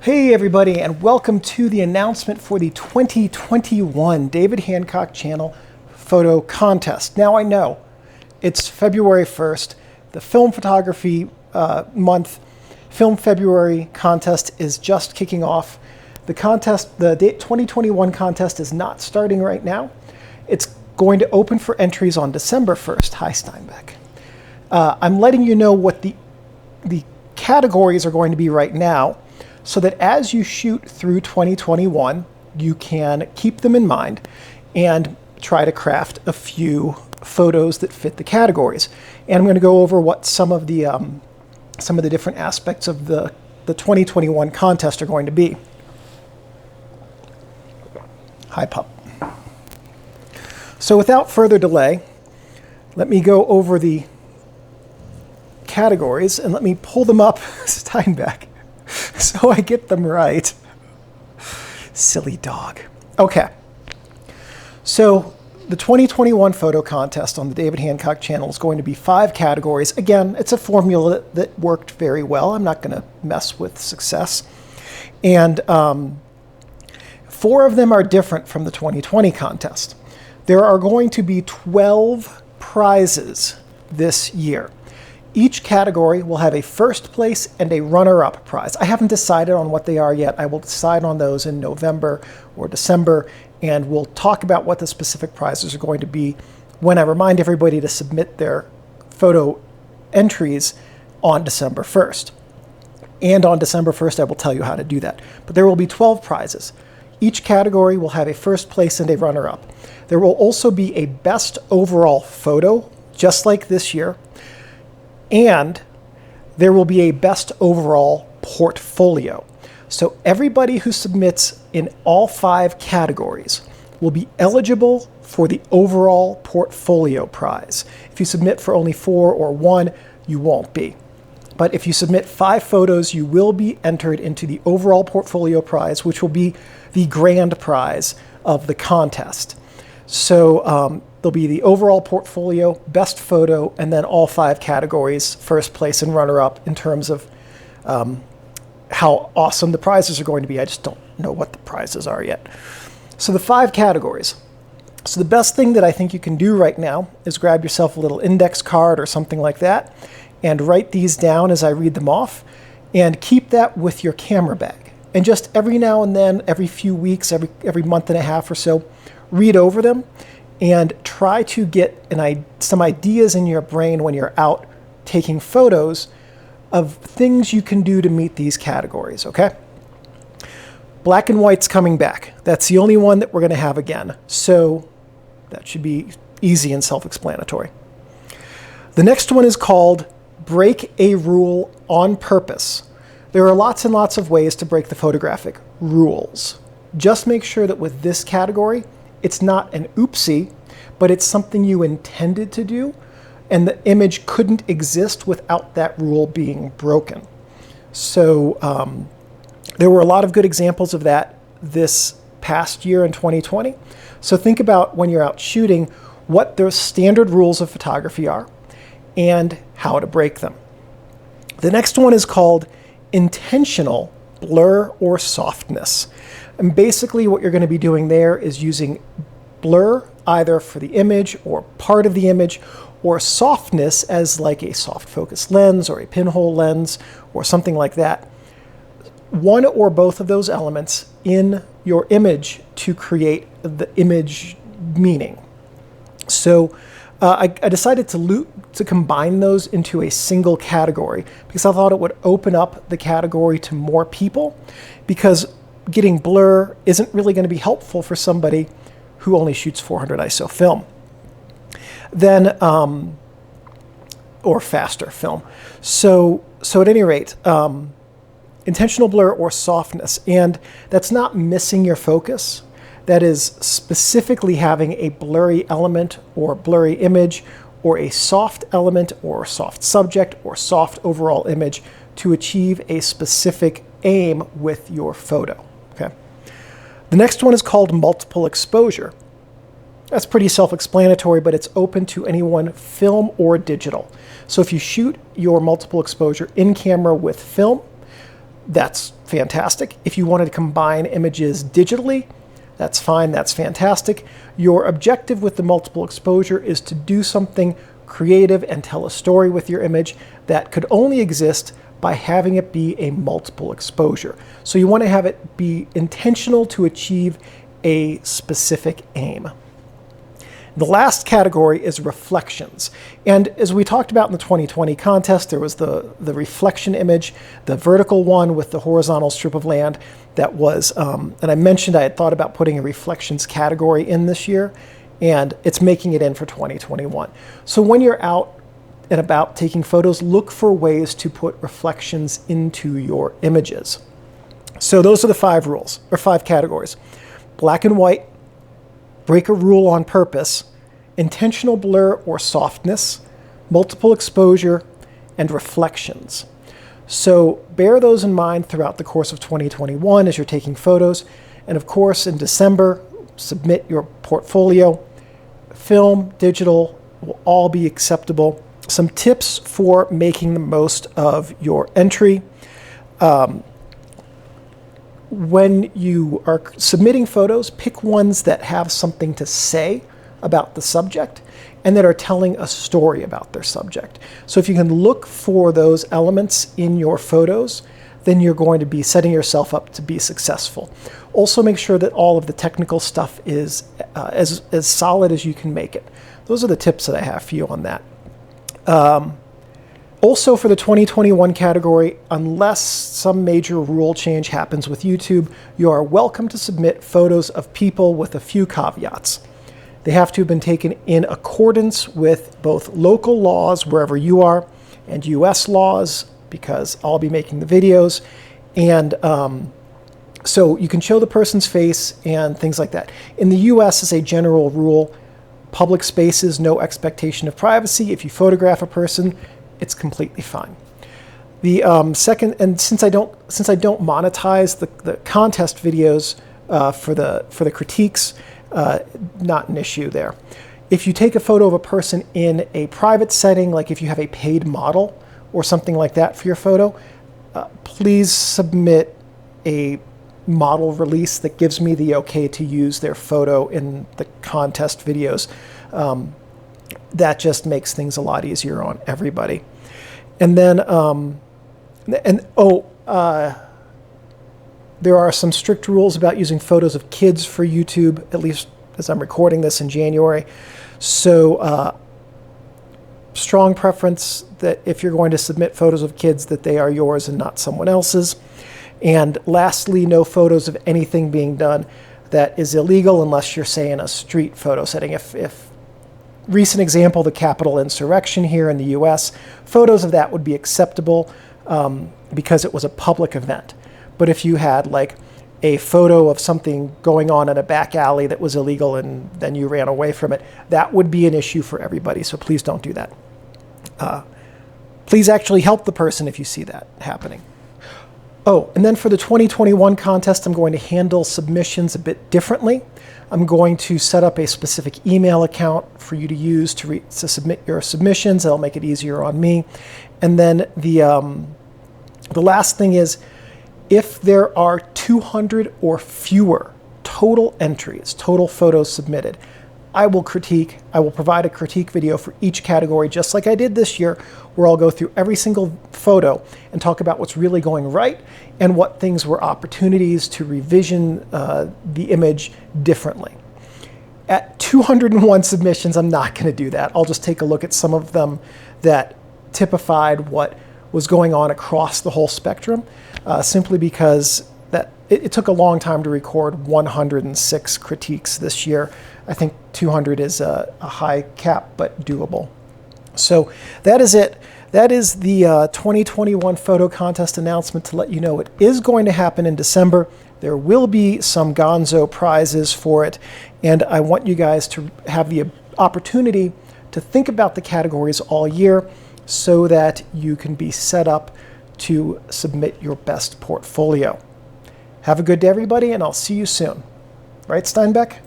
Hey everybody, and welcome to the announcement for the 2021 David Hancock Channel Photo Contest. Now I know it's February 1st, the film photography month, Film February contest is just kicking off. The 2021 contest is not starting right now. It's going to open for entries on December 1st. Hi Steinbeck. I'm letting you know what the categories are going to be right now, so that as you shoot through 2021, you can keep them in mind and try to craft a few photos that fit the categories. And I'm going to go over what some of the different aspects of the 2021 contest are going to be. Hi, pup. So without further delay, let me go over the categories and let me pull them up, Steinbeck, so I get them right. Silly dog. Okay. So the 2021 photo contest on the David Hancock channel is going to be 5 categories. Again, it's a formula that worked very well. I'm not going to mess with success. And 4 of them are different from the 2020 contest. There are going to be 12 prizes this year. Each category will have a first place and a runner-up prize. I haven't decided on what they are yet. I will decide on those in November or December, and we'll talk about what the specific prizes are going to be when I remind everybody to submit their photo entries on December 1st. And on December 1st, I will tell you how to do that. But there will be 12 prizes. Each category will have a first place and a runner-up. There will also be a best overall photo, just like this year. And there will be a best overall portfolio. So everybody who submits in all 5 categories will be eligible for the overall portfolio prize. If you submit for only 4 or 1, you won't be. But if you submit 5 photos, you will be entered into the overall portfolio prize, which will be the grand prize of the contest. So there'll be the overall portfolio, best photo, and then all 5 categories, first place and runner-up, in terms of how awesome the prizes are going to be. I just don't know what the prizes are yet. So the 5 categories. So the best thing that I think you can do right now is grab yourself a little index card or something like that and write these down as I read them off, and keep that with your camera bag. And just every now and then, every few weeks, every month and a half or so, read over them and try to get some ideas in your brain when you're out taking photos of things you can do to meet these categories, okay? Black and white's coming back. That's the only one that we're going to have again. So that should be easy and self-explanatory. The next one is called Break a Rule on Purpose. There are lots and lots of ways to break the photographic rules. Just make sure that with this category, it's not an oopsie, but it's something you intended to do, and the image couldn't exist without that rule being broken. So there were a lot of good examples of that this past year in 2020. So think about when you're out shooting, what the standard rules of photography are and how to break them. The next one is called intentional blur or softness. And basically what you're going to be doing there is using blur either for the image or part of the image, or softness as like a soft focus lens or a pinhole lens or something like that. One or both of those elements in your image to create the image meaning. So I decided to combine those into a single category because I thought it would open up the category to more people, because getting blur isn't really going to be helpful for somebody who only shoots 400 ISO film. Then, or faster film. So at any rate, intentional blur or softness, and that's not missing your focus. That is specifically having a blurry element or blurry image or a soft element or soft subject or soft overall image to achieve a specific aim with your photo. Okay. The next one is called multiple exposure. That's pretty self-explanatory, but it's open to anyone, film or digital. So if you shoot your multiple exposure in camera with film, that's fantastic. If you wanted to combine images digitally, that's fine, that's fantastic. Your objective with the multiple exposure is to do something creative and tell a story with your image that could only exist by having it be a multiple exposure. So you want to have it be intentional to achieve a specific aim. The last category is reflections. And as we talked about in the 2020 contest, there was the reflection image, the vertical one with the horizontal strip of land that was, and I mentioned I had thought about putting a reflections category in this year, and it's making it in for 2021. So when you're out and about taking photos, look for ways to put reflections into your images. So those are the 5 rules, or 5 categories. Black and white, break a rule on purpose, intentional blur or softness, multiple exposure, and reflections. So bear those in mind throughout the course of 2021 as you're taking photos. And of course, in December, submit your portfolio. Film, digital will all be acceptable. Some tips for making the most of your entry. When you are submitting photos, pick ones that have something to say about the subject and that are telling a story about their subject. So if you can look for those elements in your photos, then you're going to be setting yourself up to be successful. Also make sure that all of the technical stuff is as solid as you can make it. Those are the tips that I have for you on that. Also for the 2021 category, unless some major rule change happens with YouTube, you are welcome to submit photos of people with a few caveats. They have to have been taken in accordance with both local laws wherever you are and US laws, because I'll be making the videos. And so you can show the person's face and things like that. In the US, as a general rule, public spaces, no expectation of privacy. If you photograph a person, it's completely fine. The second, and since I don't monetize the contest videos for the critiques, not an issue there. If you take a photo of a person in a private setting, like if you have a paid model or something like that for your photo, please submit a model release that gives me the okay to use their photo in the contest videos. That just makes things a lot easier on everybody. And then, there are some strict rules about using photos of kids for YouTube, at least as I'm recording this in January. So strong preference that if you're going to submit photos of kids, that they are yours and not someone else's. And lastly, no photos of anything being done that is illegal unless you're, say, in a street photo setting. If recent example, the Capitol insurrection here in the US, photos of that would be acceptable because it was a public event. But if you had like a photo of something going on in a back alley that was illegal and then you ran away from it, that would be an issue for everybody. So please don't do that. Please actually help the person if you see that happening. Oh, and then for the 2021 contest, I'm going to handle submissions a bit differently. I'm going to set up a specific email account for you to use to submit your submissions. That'll make it easier on me. And then the last thing is, if there are 200 or fewer total entries, total photos submitted, I will provide a critique video for each category, just like I did this year, where I'll go through every single photo and talk about what's really going right and what things were opportunities to revision the image differently. At 201 submissions, I'm not going to do that. I'll just take a look at some of them that typified what was going on across the whole spectrum, simply because that it took a long time to record 106 critiques this year. I think 200 is a high cap, but doable. So that is it. That is the 2021 photo contest announcement to let you know it is going to happen in December. There will be some gonzo prizes for it, and I want you guys to have the opportunity to think about the categories all year so that you can be set up to submit your best portfolio. Have a good day, everybody, and I'll see you soon. Right, Steinbeck?